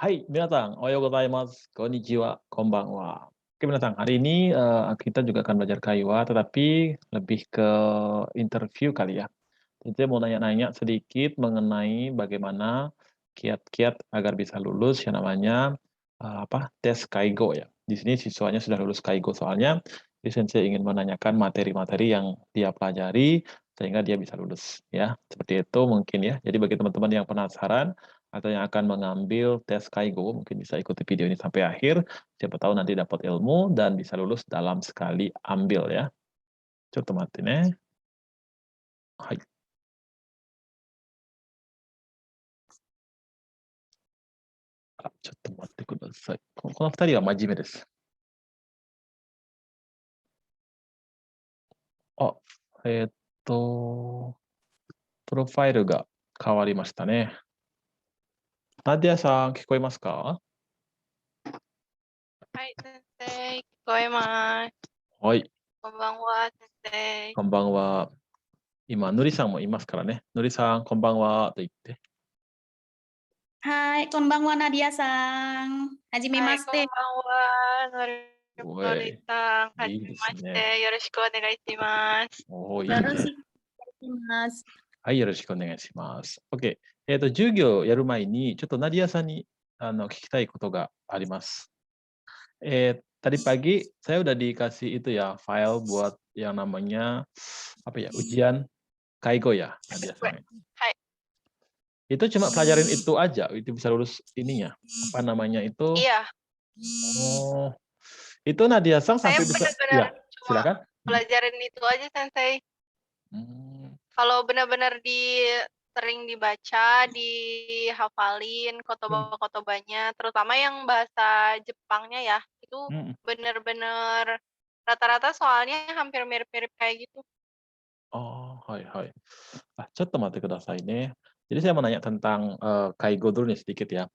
Hai, minasang, ohayo gozaimasu, konnichiwa, konbanwa. Oke, minasang, hari ini kita juga akan belajar Kaiwa, tetapi lebih ke interview kali ya. Jadi saya mau nanya-nanya sedikit mengenai bagaimana kiat-kiat agar bisa lulus yang namanya tes Kaigo ya. Di sini siswanya sudah lulus Kaigo soalnya, jadi saya ingin menanyakan materi-materi yang dia pelajari sehingga dia bisa lulus ya. Seperti itu mungkin ya. Jadi bagi teman-teman yang penasaran atau yang akan mengambil tes Kaigo mungkin bisa ikuti video ini sampai akhir. Siapa tahu nanti dapat ilmu dan bisa lulus dalam sekali ambil ya. Coba matine. Hai. ちょっと待ってください。この2人は真面目です。あ、えーっと、プロファイルが変わりましたね。ナディアさん、聞こえますか？はい、先生、聞こえます。はい、こんばんは、先生。こんばんは。今、のりさんもいますからね。のりさん、こんばんはと言って。はい、こんばんは、ナディアさん。はじめはい、こんばんまして。は、のりおい、さん。はじいいでめますしね。て、よろしくお願いします。おー、いいよろしね。くお願いします。はい、よろしくお願いします。OK。授業をやる前に、ちょっとナディアさんに聞きたいことがあります。Tadi pagi saya udah dikasih itu ya, file buat yang namanya ujian Kaigo ya, Nadia さん。はい。Itu cuma pelajarin itu aja, itu bisa lulus ininya, apa namanya itu? Iya, Oh, itu Nadia Sang saya sampai bisa benar-benar ya, cuma silakan. pelajarin itu aja, sensei. Hmm, Kalau benar-benar sering dibaca, dihafalin hmm, kotoba-kotobanya, terutama yang bahasa Jepangnya ya, itu hmm. benar-benar rata-rata soalnya hampir mirip-mirip kayak gitu. Oh, hai hai. Coba mate kudasai ne. Jadi saya mau nanya tentang Kaigo dulu nih sedikit ya.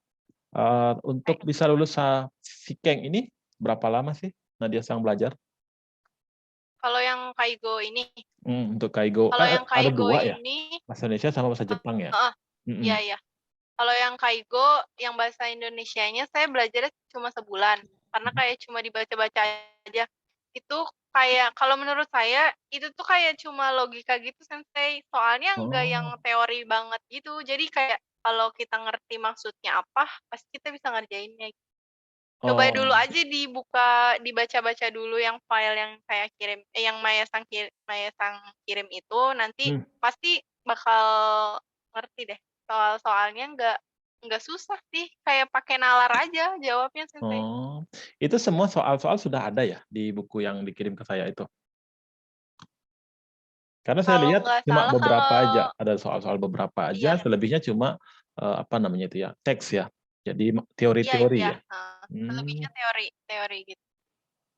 Untuk bisa lulus Shikeng ini berapa lama sih Nadia Sang belajar? Kalau yang Kaigo ini Untuk Kaigo, kalau yang ada Kaigo 2 ya? ini Bahasa Indonesia sama bahasa Jepang ya? heeh, iya Mhm. iya. Kalau yang Kaigo, yang bahasa Indonesianya saya belajarnya cuma sebulan, karena kayak cuma dibaca-baca aja. Itu kayak kalau menurut saya, itu tuh kayak cuma logika gitu, Sensei. Soalnya nggak yang Oh, teori banget gitu. Jadi kayak kalau kita ngerti maksudnya apa, pasti kita bisa ngerjainnya. Coba dulu oh, aja dibaca-baca dulu yang file yang saya kirim yang Maya Sang kirim itu, nanti hmm, pasti bakal ngerti deh. Soal-soalnya nggak susah sih, kayak pakai nalar aja jawabnya, Sensei. oh. Itu semua soal-soal sudah ada ya di buku yang dikirim ke saya itu? Karena saya Kalau lihat nggak cuma salah beberapa kalau aja, ada soal-soal beberapa aja, iya selebihnya cuma, apa namanya itu ya, teks ya. Jadi iya teori-teori iya, ya? Hmm, selebihnya teori teori gitu.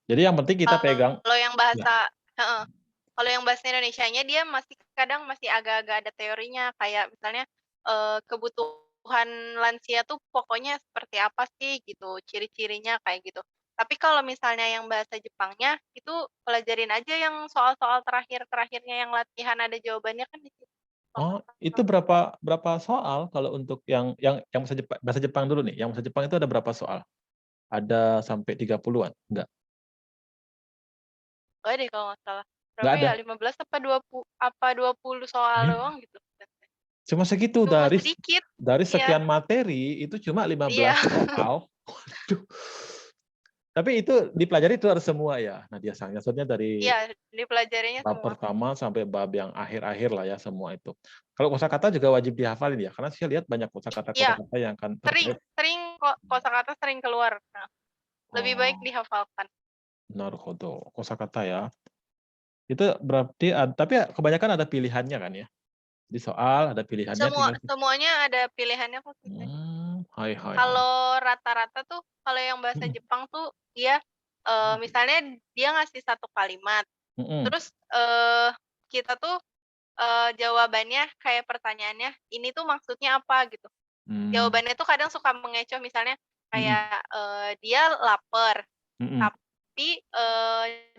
jadi yang penting kita pegang Kalau yang ya, bahasa heeh. Kalau yang bahasa Indonesianya dia kadang masih agak-agak ada teorinya, kayak misalnya, kebutuhan lansia tuh pokoknya seperti apa sih gitu, ciri-cirinya kayak gitu. Tapi kalau misalnya yang bahasa Jepangnya, itu pelajarin aja yang soal-soal terakhir-terakhirnya yang latihan ada jawabannya kan di situ. oh, itu berapa berapa soal kalau untuk yang bahasa Jepang dulu nih, yang bahasa Jepang itu ada berapa soal? Ada sampai 30-an? Enggak? Enggak deh kalau nggak salah. Nggak Berapa ada? ya, 15 apa 20 soal Eh, doang gitu. cuma segitu Cuma dari sedikit. dari Iya sekian materi itu cuma iya. 15 soal. Waduh. Tapi itu dipelajari itu harus semua ya, Nadia Sang? Maksudnya dari Iya, dipelajarinya bab semua. pertama sampai bab yang akhir-akhir lah ya semua itu. Kalau kosakata juga wajib dihafalin ya? Karena saya lihat banyak Iya, kosakata-kosakata yang akan sering terkait. sering kok kosakata sering keluar. Nah, lebih baik Oh, dihafalkan. naruhodo, kosakata ya. Itu berarti tapi ya kebanyakan ada pilihannya kan ya? Di soal ada pilihannya tinggal Semuanya ada pilihannya kok, Sensei. hai hai hai. Kalau rata-rata tuh, kalau yang bahasa Mhm, Jepang tuh dia, misalnya dia ngasih satu kalimat, mhm, terus, kita tuh, jawabannya kayak pertanyaannya, "Ini tuh maksudnya apa?" Gitu. mmm, Jawabannya tuh kadang suka mengecoh, misalnya mhm, kayak, dia lapar, mhm, tapi,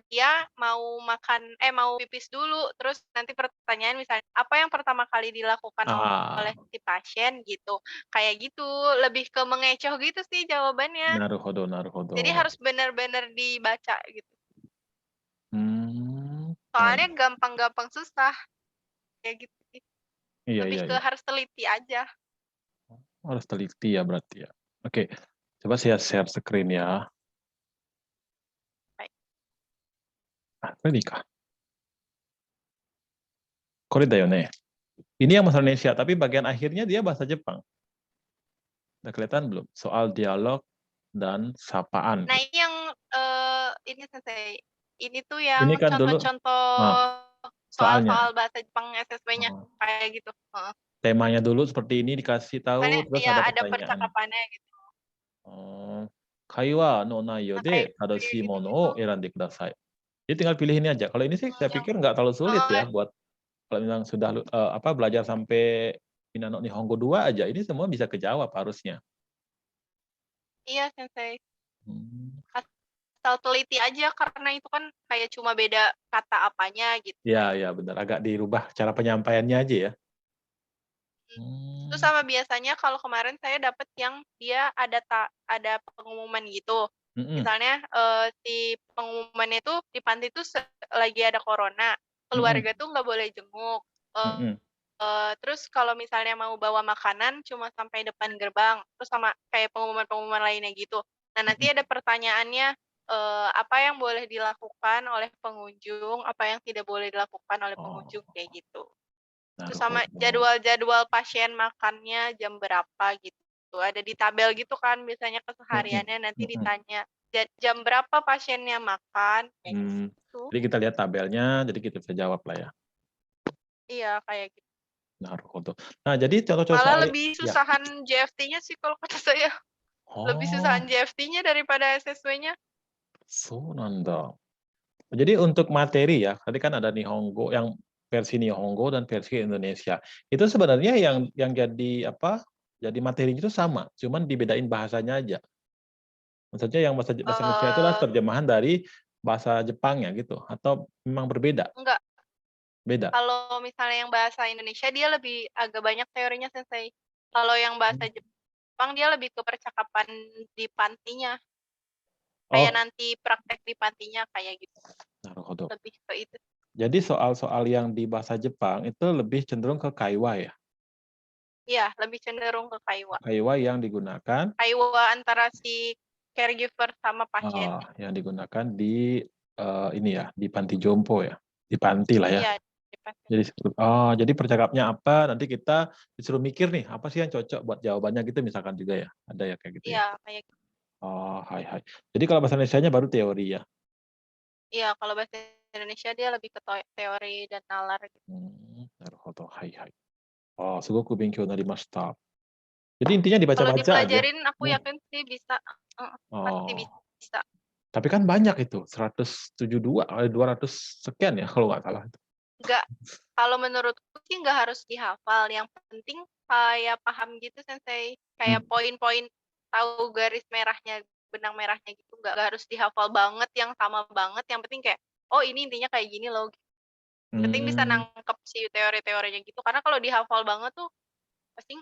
dia mau pipis dulu, terus nanti pertanyaan misalnya, "Apa yang pertama kali dilakukan oleh Ah, si pasien?" Gitu. Kayak gitu, lebih ke mengecoh gitu sih jawabannya. naruhodo naruhodo. Jadi harus benar-benar dibaca gitu. Oh, Soalnya gampang-gampang susah, kayak gitu sih. iya Lebih iya ke iya. harus teliti aja. Harus teliti ya berarti ya. Oke, coba saya share screen ya. Baik. Ah, ready kah? Kore da yo ne. Ini yang bahasa Indonesia, tapi bagian akhirnya dia bahasa Jepang. Udah kelihatan belum? Soal dialog dan sapaan. Nah ini yang, ini Sensei, ini tuh Ini yang kan dulu, contoh-contoh nah, soalnya. soal-soal bahasa Jepang SSW-nya, Oh, kayak gitu, heeh. temanya dulu seperti ini dikasih Misalnya tahu, terus ya ada ada pertanyaan. percakapannya gitu. Oh, kaiwa no nayo Nah de kayak tadashi mono gitu-gitu. o erande kudasai. Jadi tinggal pilih ini aja. Kalau ini sih saya Yang pikir nggak terlalu sulit heeh, ya buat kalau memang sudah belajar sampai Minano Nihongo 2 aja, ini semua bisa kejawab harusnya. iya Sensei. Hmm. Asal teliti aja karena itu kan kayak cuma beda kata apanya gitu. Ya, ya benar. Agak dirubah cara penyampaiannya aja ya. Terus Hmm. sama biasanya kalau kemarin saya dapat yang dia ada pengumuman gitu. Mm-mm. Misalnya, si pengumumannya itu di panti itu lagi ada corona, Mm-mm. keluarga tuh nggak boleh jenguk, Mm-mm. terus kalau misalnya mau bawa makanan cuma sampai depan gerbang, terus sama kayak pengumuman-pengumuman lainnya gitu. Nah, nanti Mm-mm. ada pertanyaannya, apa yang boleh dilakukan oleh pengunjung, apa yang tidak boleh dilakukan oleh Oh, pengunjung, kayak gitu. Terus sama naruhodo. jadwal-jadwal pasien makannya jam berapa gitu. Ada di tabel gitu kan biasanya Mm-mm. kesehariannya nanti Mm-mm. ditanya, jam berapa pasiennya makan, kayak Hmm. gitu. Jadi kita lihat tabelnya, jadi kita bisa jawab lah ya. Iya, kayak gitu. Naruhodo. Nah, jadi contoh-contoh Malah soal lebih ya. susahan JFT-nya sih kalau kata saya. Lebih Oh, susahan JFT-nya daripada SSW-nya. so nanda. Jadi untuk materi ya, tadi kan ada Nihongo yang versi Nihongo dan versi Indonesia. Itu sebenarnya yang jadi Jadi materinya itu sama, cuman dibedain bahasanya aja. Maksudnya yang bahasa Indonesia itu adalah Eh, terjemahan dari bahasa Jepangnya gitu, atau memang berbeda? enggak, Beda. kalau misalnya yang bahasa Indonesia dia lebih agak banyak teorinya Sensei. Kalau yang bahasa Jepang dia lebih ke percakapan di pantinya. Kayak Oh, nanti praktek di pantinya kayak gitu, naruhodo. lebih ke itu. Jadi soal-soal yang di bahasa Jepang itu lebih cenderung ke kaiwa ya. Iya, lebih cenderung ke kaiwa. Kaiwa yang digunakan Kaiwa antara si caregiver sama pasiennya. yang digunakan di ini ya, di panti jompo ya. Di panti lah ya. Iya, di pasien. Jadi percakapnya apa? Nanti kita disuruh mikir nih, apa sih yang cocok buat jawabannya gitu misalkan juga ya. Ada ya kayak gitu ya. Iya, kayak gitu. Oh, hai hai. Jadi kalau bahasa Indonesianya baru teori ya. Iya, kalau bahasa Indonesia dia lebih ke teori dan nalar gitu. Naruhodo, hai hai. Oh, sugoku benkyou narimashita. Jadi intinya Kalau dibaca-baca aja. dipelajarin aku Hmm. yakin sih bisa, pasti Oh, bisa. tapi kan banyak itu, 172, 200 sekian ya kalau nggak salah. Enggak, kalau menurutku sih nggak harus dihafal, yang penting kayak paham gitu Sensei, kayak Hmm. poin-poin, tahu garis merahnya, benang merahnya gitu, nggak harus dihafal banget yang sama banget, yang penting kayak, "Oh ini intinya kayak gini loh." Yang penting bisa Hmm. nangkep si teori-teorinya gitu, karena kalau dihafal banget tuh pasti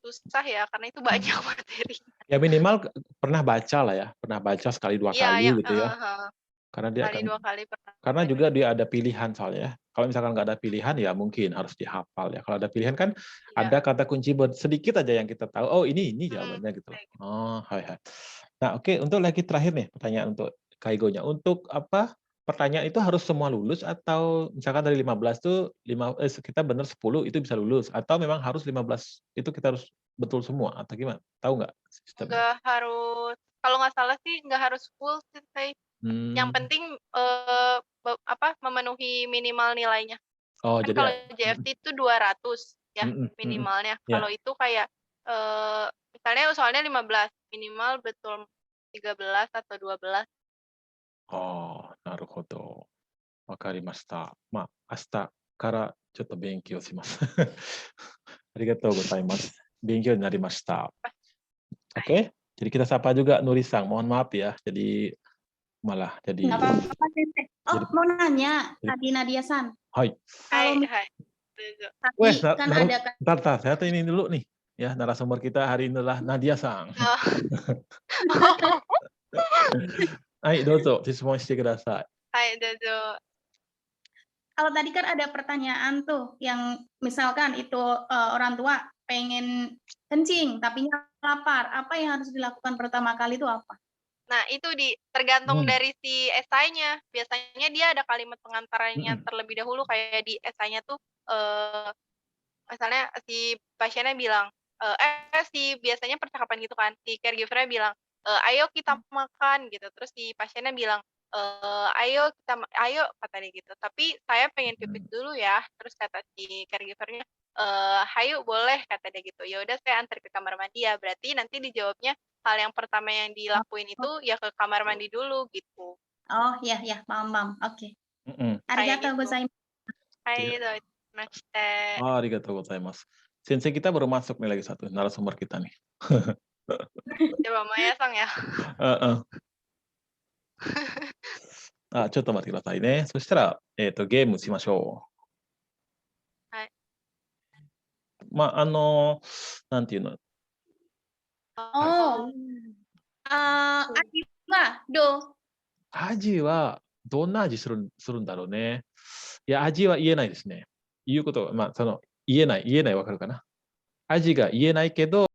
susah ya, karena itu banyak Hmm. materi. Ya minimal pernah baca lah ya, pernah baca sekali dua Iya, yang kali gitu ya. heeh, Karena dia sekali akan 2 kali pernah Karena baca. juga dia ada pilihan soalnya ya. Kalau misalkan nggak ada pilihan ya mungkin harus dihafal ya. Kalau ada pilihan kan Iya, ada kata kunci sedikit aja yang kita tahu. Oh ini mhm, jawabannya gitu. kayak gitu. Oh hai hai. Nah oke untuk lagi terakhir nih pertanyaan untuk Kaigonya. Untuk pertanyaan itu harus semua lulus atau misalkan dari 15 tuh kita benar 10 itu bisa lulus atau memang harus 15 itu kita harus betul semua atau gimana? Tahu nggak sistemnya? Nggak harus, kalau nggak salah sih nggak harus full sih, yang Hmm. penting, memenuhi minimal nilainya. Oh Kan jadi kalau JFT itu 200 ya mm, mm, mm, mm. minimalnya. Kalau Ya. itu kayak, misalnya soalnya 15, minimal betul 13 atau 12. Oh, なるほど。わかりました。まあ、明日からちょっと勉強します。ありがとうございます。勉強になりました。Pas Oke, jadi kita sapa juga Nurisang. Mohon maaf ya. Jadi malah jadi Nggak apa-apa, Sensei. Oh, jadi mau nanya, jadi tadi Nadia-san. hai. Kalau Hai. Dozo. Weh, tadi kan ada kan, bentar, saya ini dulu nih. Ya, narasumber kita hari ini adalah Nadia-san. Oh. Hai, dozo, shishimon shite kudasai. Hai, Dozo. kalau tadi kan ada pertanyaan tuh yang misalkan itu orang tua pengen kencing tapi lapar, apa yang harus dilakukan pertama kali itu apa? Nah, itu tergantung Hmm. dari si esainya. Biasanya dia ada kalimat pengantaranya terlebih dahulu, kayak di esainya tuh misalnya si pasiennya bilang biasanya percakapan gitu kan, si caregiver-nya bilang, "Ayo kita makan," gitu. Terus si pasiennya bilang, "Ayo," kata dia gitu, "tapi saya pengen pipis dulu ya." Terus kata si caregiver-nya, "Hayu boleh," kata dia gitu. Ya udah saya antar ke kamar mandi ya, berarti nanti dijawabnya hal yang pertama yang dilakuin itu ya ke kamar mandi dulu gitu. Oh, ya, paham. Oke. Mm-mm. Kayak Arigatou gitu. gozaimasu. Hai, doimasu. Oh, arigatou gozaimasu. Sensei kita baru masuk nih lagi satu narasumber kita nih. Coba Maya-san ya. あ、ちょっと待ってくださいね。そしたら、ゲームしましょはい。う。なんていうの。Oh, aji wa do. 味は、どんな味するんだろうね。いや、味は言えないですね。言うことが、言えないわかるかな。味が言えないけど、